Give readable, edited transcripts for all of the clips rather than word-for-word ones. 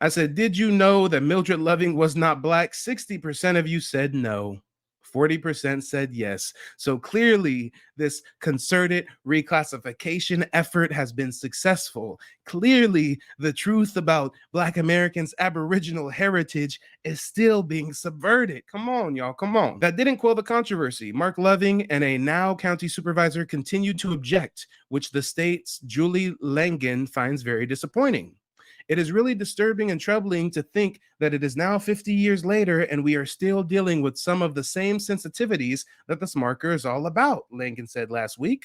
I said, did you know that Mildred Loving was not black? 60% of you said no. 40% said yes. So clearly, this concerted reclassification effort has been successful. Clearly, the truth about Black Americans' Aboriginal heritage is still being subverted. Come on, y'all, come on. That didn't quell the controversy. Mark Loving and a now county supervisor continued to object, which the state's Julie Langen finds very disappointing. It is really disturbing and troubling to think that it is now 50 years later and we are still dealing with some of the same sensitivities that this marker is all about, Langen said last week.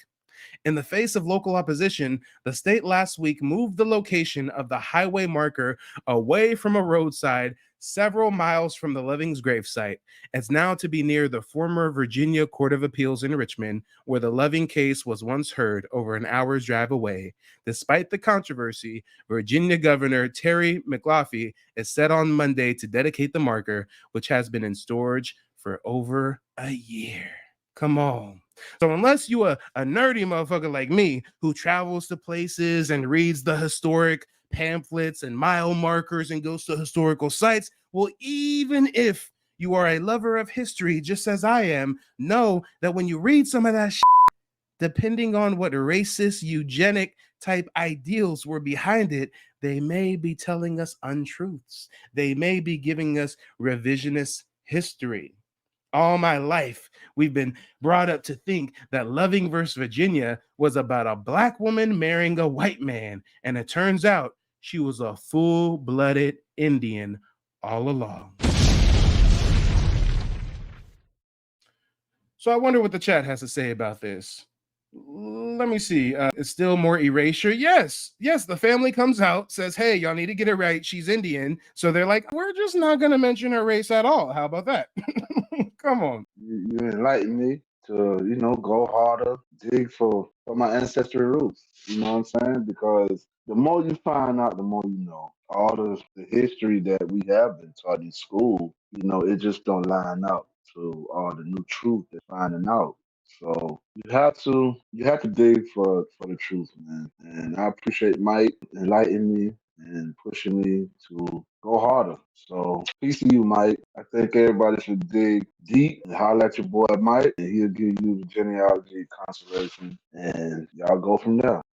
In the face of local opposition, the state last week moved the location of the highway marker away from a roadside several miles from the Loving's gravesite. It's now to be near the former Virginia Court of Appeals in Richmond, where the Loving case was once heard over an hour's drive away. Despite the controversy, Virginia Governor Terry McAuliffe is set on Monday to dedicate the marker, which has been in storage for over a year. Come on. So unless you a nerdy motherfucker like me who travels to places and reads the historic pamphlets and mile markers and goes to historical sites, well, even if you are a lover of history, just as I am, know that when you read some of that shit, depending on what racist, eugenic type ideals were behind it, they may be telling us untruths. They may be giving us revisionist history. All my life, we've been brought up to think that Loving versus Virginia was about a black woman marrying a white man. And it turns out she was a full-blooded Indian all along. So I wonder what the chat has to say about this. Let me see. It's still more erasure. Yes, the family comes out, says, hey, y'all need to get it right. She's Indian. So they're like, we're just not going to mention her race at all. How about that? Come on. You enlighten me to, go harder, dig for my ancestry roots. You know what I'm saying? Because the more you find out, the more you know. All of the history that we have been taught in school, it just don't line up to all the new truth they're finding out. So you have to dig for the truth, man. And I appreciate Mike enlightening me and pushing me to go harder. So peace to you, Mike. I think everybody should dig deep and holler at your boy Mike, and he'll give you the genealogy, conservation, and y'all go from there.